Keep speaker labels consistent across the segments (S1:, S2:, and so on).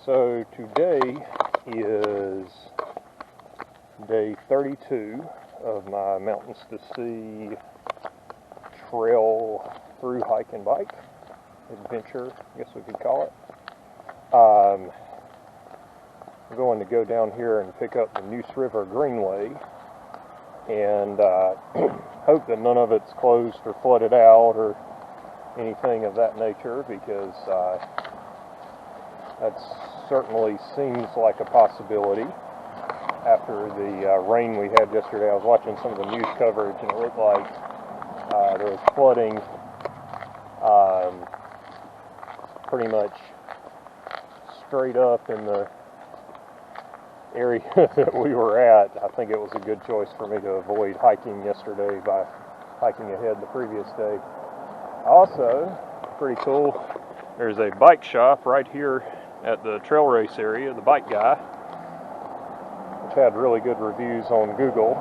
S1: So today is day 32 of my Mountains to See trail through hike and bike adventure, I guess we could call it. I'm going to go down here and pick up the Neuse River Greenway and hope that none of it's closed or flooded out or anything of that nature, because that certainly seems like a possibility. After the rain we had yesterday, I was watching some of the news coverage and it looked like there was flooding pretty much straight up in the area that we were at. I think it was a good choice for me to avoid hiking yesterday by hiking ahead the previous day. Also, pretty cool, there's a bike shop right here at the trail race area, The Bike Guy, which had really good reviews on Google,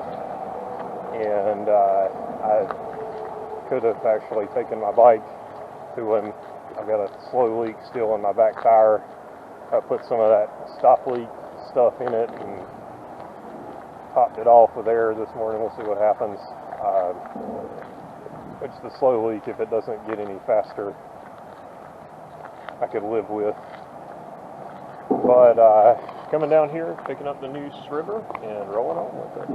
S1: and I could have actually taken my bike to him. I've got a slow leak still in my back tire. I put some of that stop leak stuff in it and popped it off with air this morning. We'll see what happens. It's the slow leak. If it doesn't get any faster, I could live with. But coming down here, picking up the Neuse River and rolling on with it.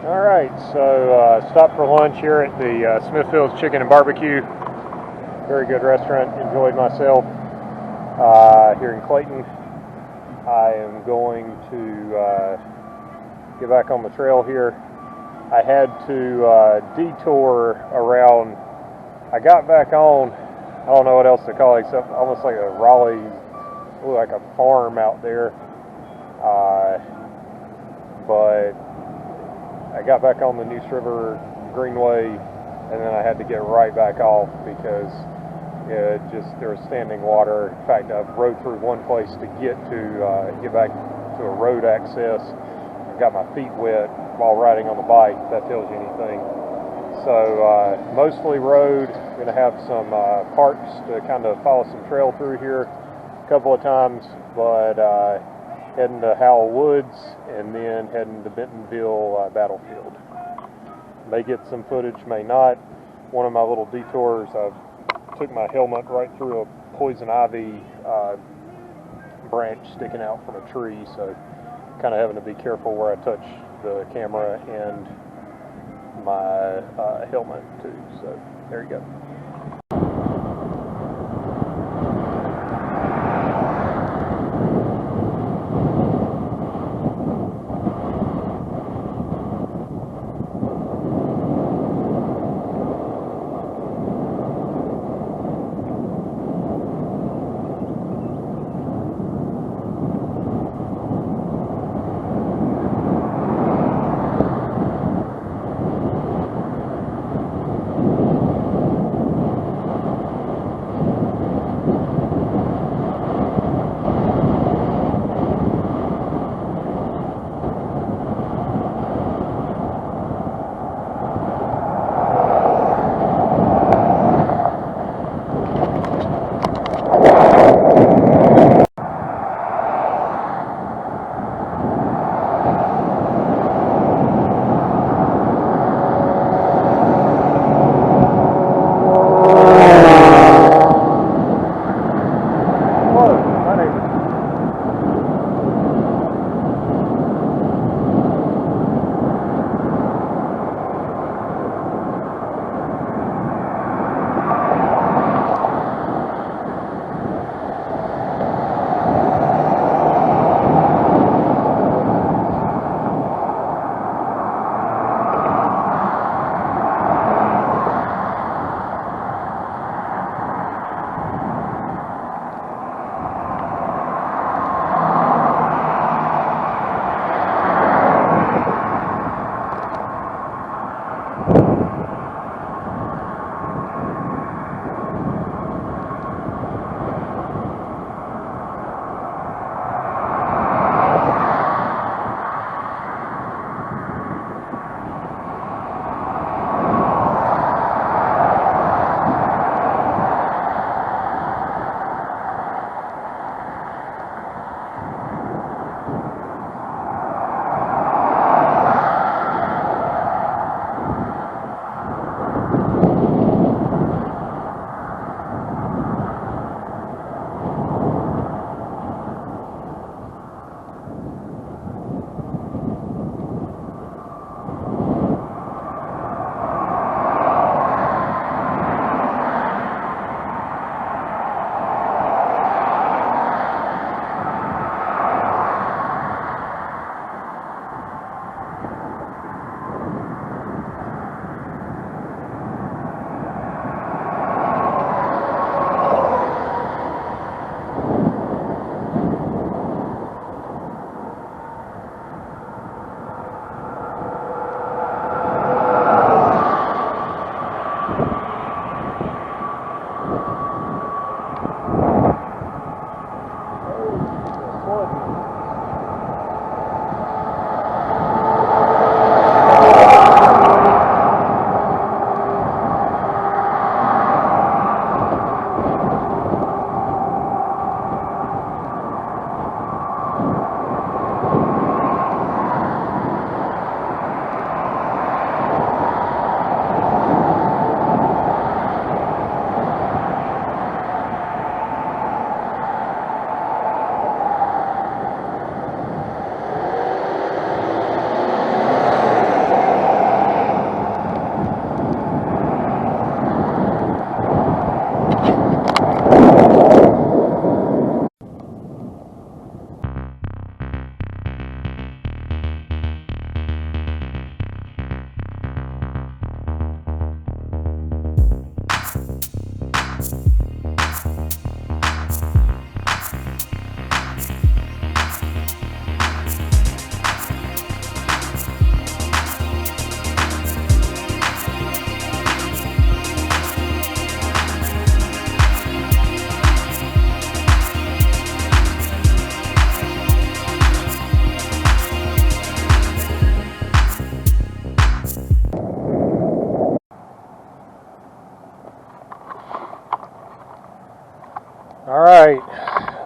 S1: Alright, so stopped for lunch here at the Smithfield's Chicken and Barbecue. Very good restaurant, enjoyed myself here in Clayton. I am going to get back on the trail here. I had to detour around. I got back on, I don't know what else to call it, except almost like a Raleigh, like a farm out there. But I got back on the Neuse River Greenway, and then I had to get right back off because there was standing water. In fact, I rode through one place to get back to a road access. I got my feet wet while riding on the bike, if that tells you anything. So mostly road. Going to have some parks to kind of follow some trail through here a couple of times, but heading to Howell Woods and then heading to Bentonville Battlefield. May get some footage, may not. One of my little detours, I took my helmet right through a poison ivy branch sticking out from a tree, so kind of having to be careful where I touch the camera and my helmet too. So there you go.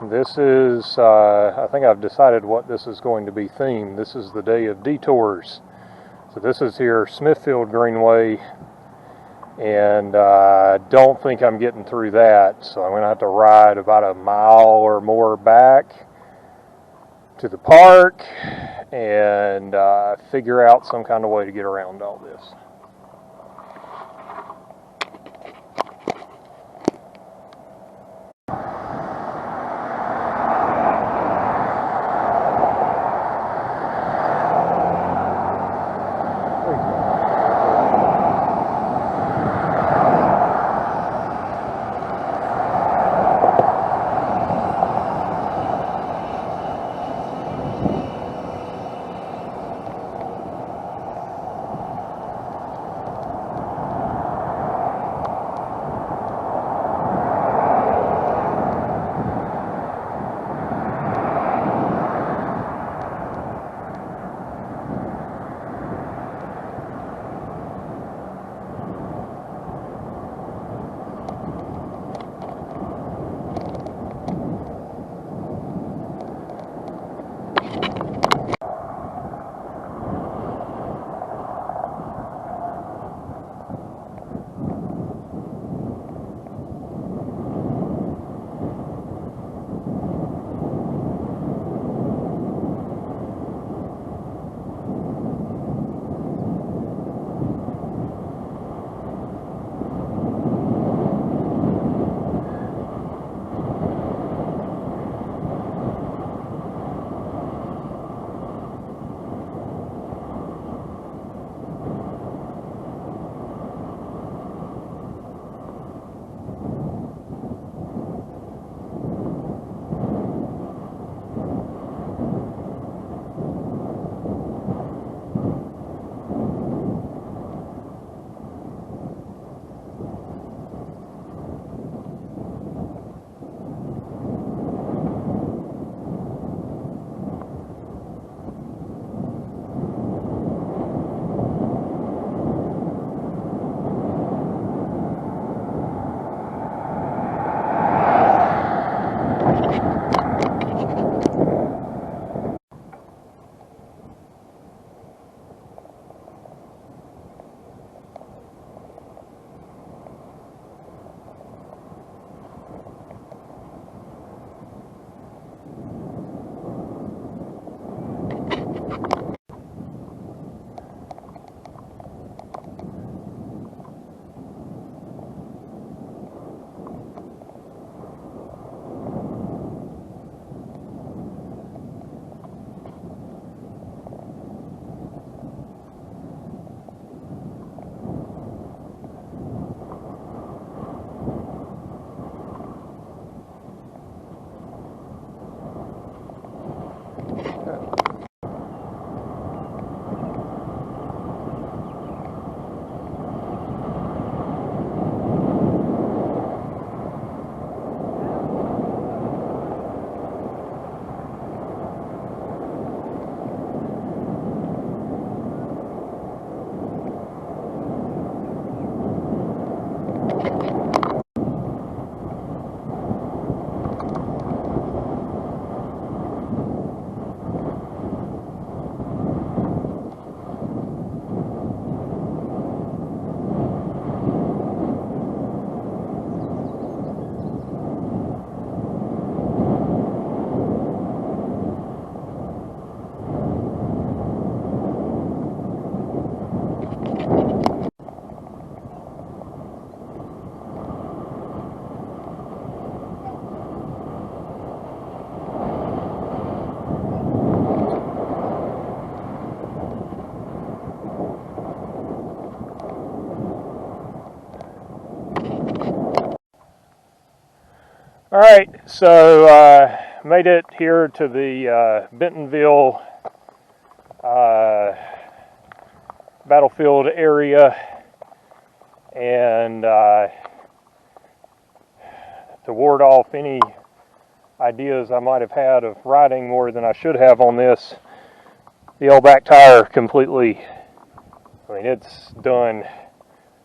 S1: this is, I think I've decided what this is going to be themed. This is the day of Detours. So this is here, Smithfield Greenway, and I don't think I'm getting through that. So I'm going to have to ride about a mile or more back to the park and figure out some kind of way to get around all this. All right, so made it here to the Bentonville battlefield area, and to ward off any ideas I might have had of riding more than I should have on this, the old back tire completely, I mean, it's done.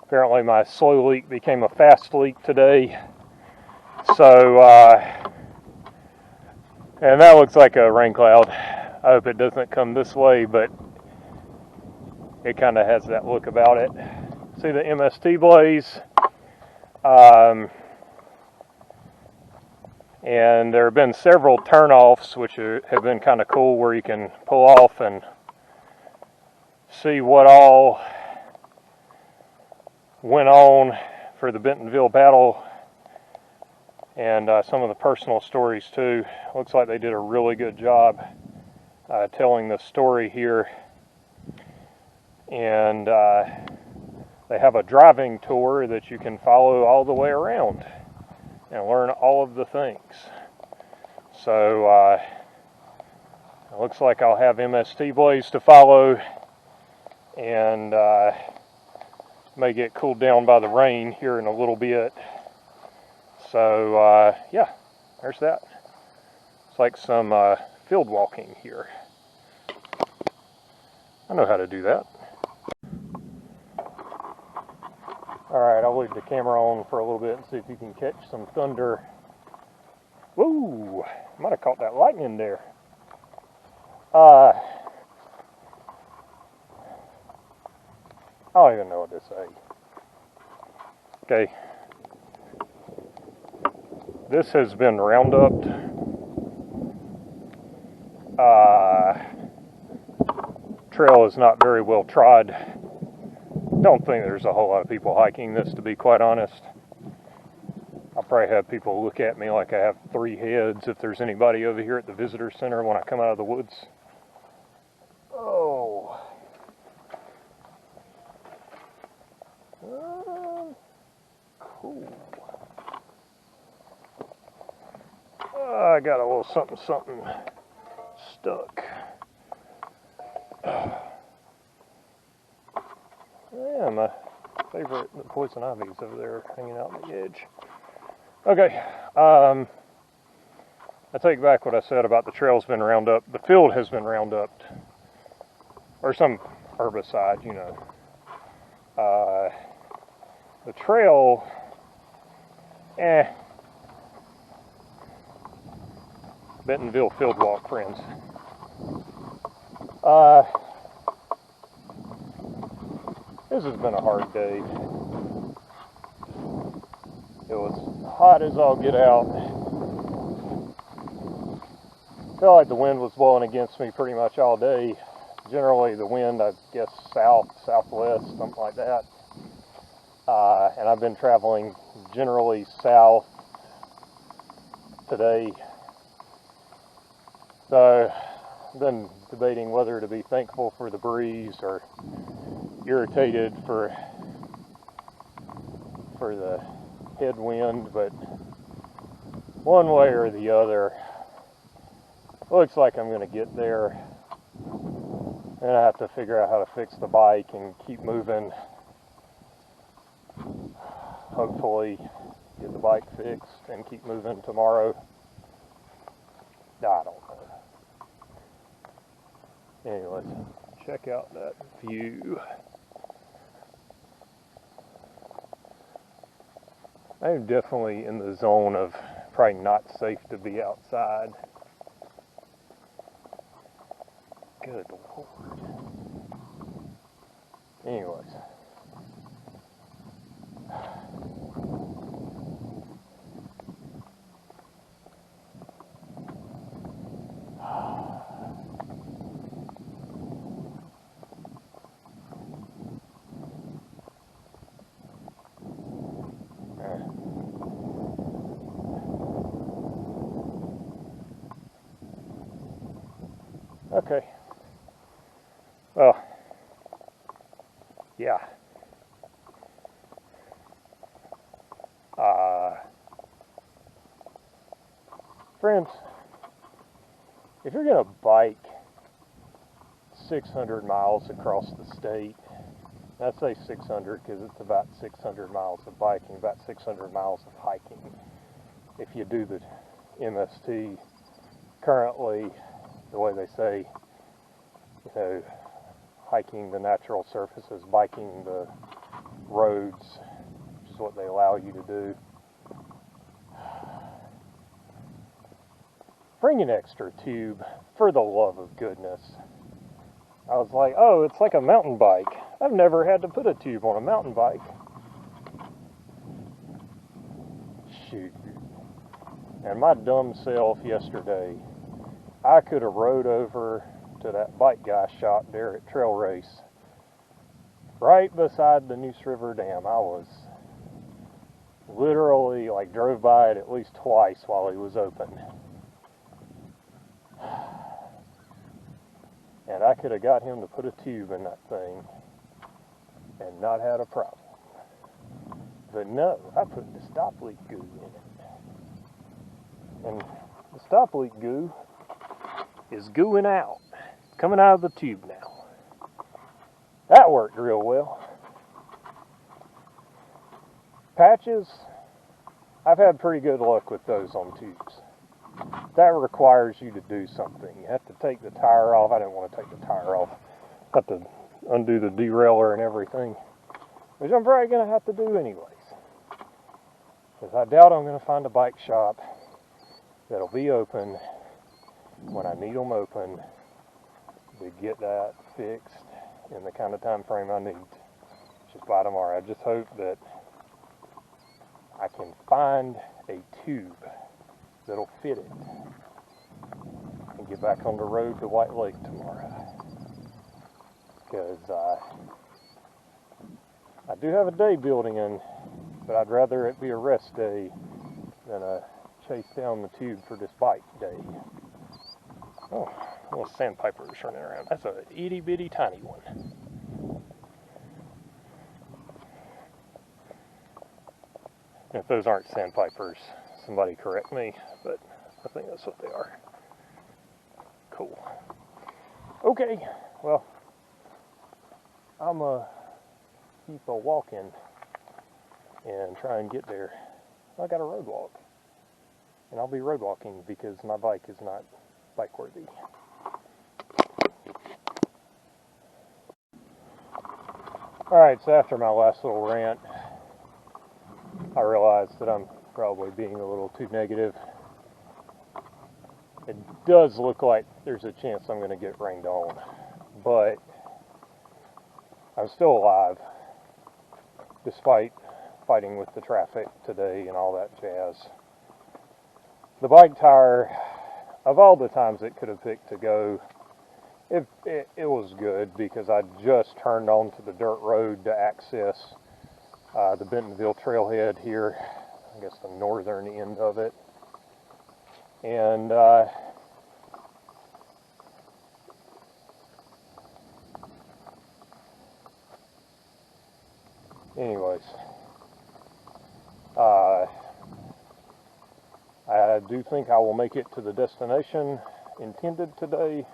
S1: Apparently my slow leak became a fast leak today. So And that looks like a rain cloud. I hope it doesn't come this way, but it kind of has that look about it. See the MST blaze? And there have been several turnoffs, which have been kind of cool, where you can pull off and see what all went on for the Bentonville battle, and some of the personal stories too. Looks like they did a really good job telling the story here. And they have a driving tour that you can follow all the way around and learn all of the things. So it looks like I'll have MST blaze to follow, and may get cooled down by the rain here in a little bit. So yeah, there's that. It's like some field walking here. I know how to do that. Alright, I'll leave the camera on for a little bit and see if you can catch some thunder. Woo! Might have caught that lightning there. I don't even know what to say. Okay. This has been roundupped. Trail is not very well trod. Don't think there's a whole lot of people hiking this, to be quite honest. I'll probably have people look at me like I have 3 heads if there's anybody over here at the visitor center when I come out of the woods. Oh. Cool. I got a little something stuck. Yeah, my favorite poison ivy's over there hanging out on the edge. Okay, I take back what I said about the trail's been round up. The field has been round up, or some herbicide, you know. The trail, Bentonville field walk, friends. This has been a hard day. It was hot as all get out. Felt like the wind was blowing against me pretty much all day. Generally the wind, I guess, south, southwest, something like that. And I've been traveling generally south today. So I've been debating whether to be thankful for the breeze or irritated for the headwind, but one way or the other, looks like I'm going to get there. And I have to figure out how to fix the bike and keep moving. Hopefully get the bike fixed and keep moving tomorrow. I don't know. Anyways, check out that view. I'm definitely in the zone of probably not safe to be outside. Good Lord. Anyways. Okay. Well, yeah. Friends, if you're going to bike 600 miles across the state, I say 600 because it's about 600 miles of biking, about 600 miles of hiking. If you do the MST, currently, the way they say, you know, hiking the natural surfaces, biking the roads, which is what they allow you to do. bring an extra tube, for the love of goodness. I was like, oh, it's like a mountain bike. I've never had to put a tube on a mountain bike. Shoot. And my dumb self yesterday, I could have rode over to that bike guy shop there at Trail Race, right beside the Neuse River Dam. I was literally, like, drove by it at least twice while he was open. And I could have got him to put a tube in that thing and not had a problem. But no, I put the stop leak goo in it. And the stop leak goo is gooing out. It's coming out of the tube now. That worked real well. Patches, I've had pretty good luck with those on tubes. That requires you to do something. You have to take the tire off. I didn't want to take the tire off. Have to undo the derailleur and everything, which I'm probably going to have to do anyways. Because I doubt I'm going to find a bike shop that'll be open when I need them open to get that fixed in the kind of time frame I need. Just by tomorrow. I just hope that I can find a tube that'll fit it and get back on the road to White Lake tomorrow. Because I do have a day building in, but I'd rather it be a rest day than a chase down the tube for this bike day. Oh, a little sandpiper is running around. That's a itty bitty tiny one. If those aren't sandpipers, somebody correct me, but I think that's what they are. Cool. Okay, well, I'm keep walking and try and get there. I got a road walk, and I'll be road walking because my bike is not bike worthy. Alright, so after my last little rant, I realized that I'm probably being a little too negative. It does look like there's a chance I'm going to get rained on, but I'm still alive, despite fighting with the traffic today and all that jazz. The bike tire, of all the times it could have picked to go, it was good because I just turned onto the dirt road to access the Bentonville trailhead here, I guess the northern end of it. And anyways, I do think I will make it to the destination intended today,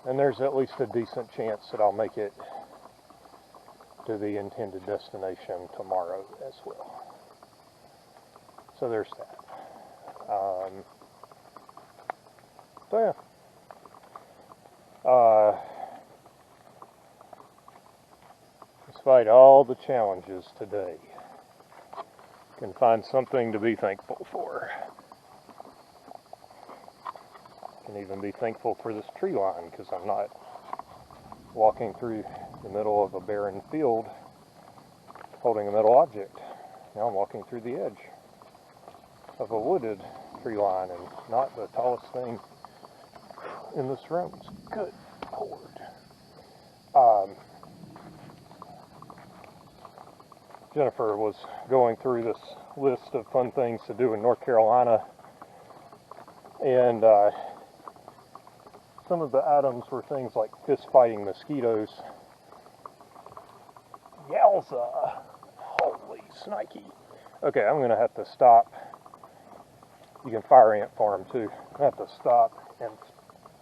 S1: and there's at least a decent chance that I'll make it to the intended destination tomorrow as well. So there's that. So yeah. Despite all the challenges today, can find something to be thankful for. Can even be thankful for this tree line because I'm not walking through the middle of a barren field holding a metal object. Now I'm walking through the edge of a wooded tree line and not the tallest thing in the surroundings. Good Lord. Jennifer was going through this list of fun things to do in North Carolina, and some of the items were things like fist fighting mosquitoes. Yowza! Holy snikey. Okay, I'm going to have to stop. You can fire ant farm too. I have to stop and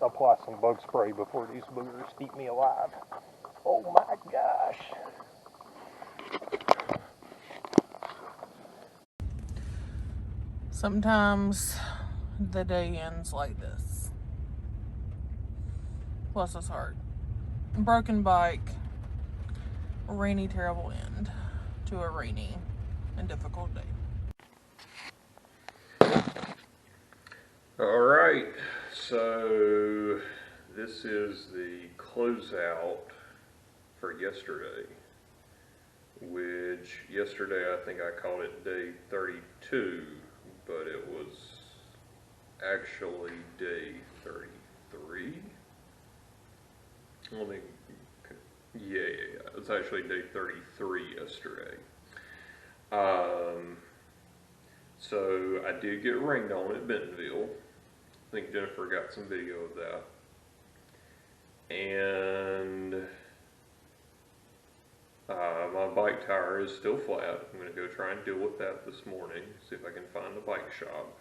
S1: apply some bug spray before these boogers eat me alive. Oh my gosh.
S2: Sometimes the day ends like this. Bless his heart. Broken bike, rainy, terrible end to a rainy and difficult day.
S1: All right, so this is the closeout for yesterday, which yesterday I think I called it day 32, but it was actually day 33. Let me, yeah, it's actually day 33 yesterday. So I did get rained on at Bentonville. I think Jennifer got some video of that. And my bike tire is still flat. I'm going to go try and deal with that this morning, see if I can find a bike shop.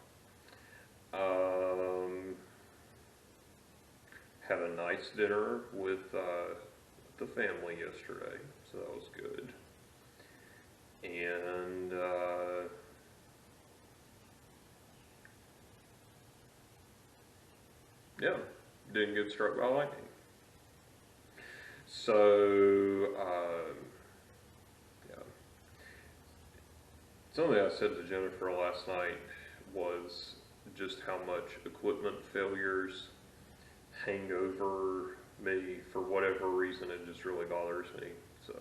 S1: Had a nice dinner with the family yesterday, so that was good. And yeah, didn't get struck by lightning. So, yeah. Something I said to Jennifer last night was just how much equipment failures hang over me for whatever reason. It just really bothers me. So,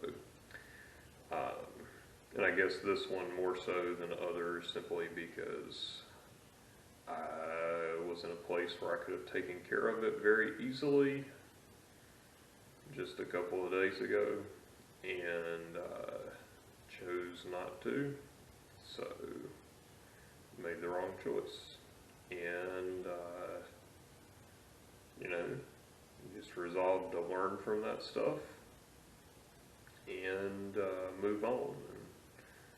S1: and I guess this one more so than others simply because I was in a place where I could have taken care of it very easily just a couple of days ago and chose not to, so made the wrong choice. And you know, just resolved to learn from that stuff and move on. And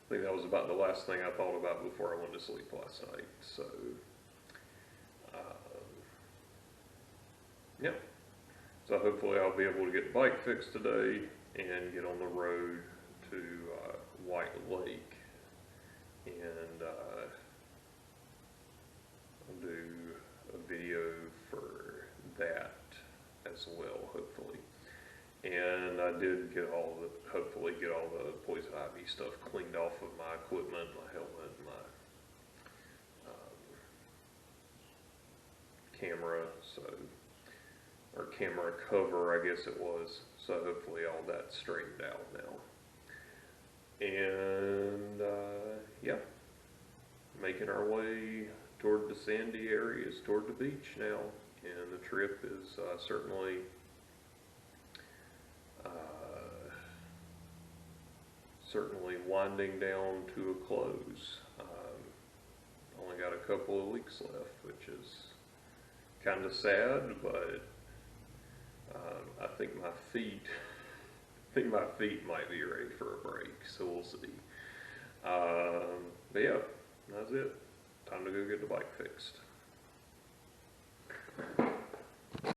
S1: I think that was about the last thing I thought about before I went to sleep last night. So yeah. So hopefully I'll be able to get the bike fixed today and get on the road to White Lake, and I'll do a video for that as well, hopefully. And I did get hopefully get all the poison ivy stuff cleaned off of my equipment, my helmet, my camera, or camera cover, I guess it was. So hopefully all that's straightened out now. And yeah, making our way toward the sandy areas, toward the beach now. And the trip is certainly winding down to a close. Only got a couple of weeks left, which is kind of sad, but I think my feet might be ready for a break, so we'll see. But yeah, that's it. Time to go get the bike fixed.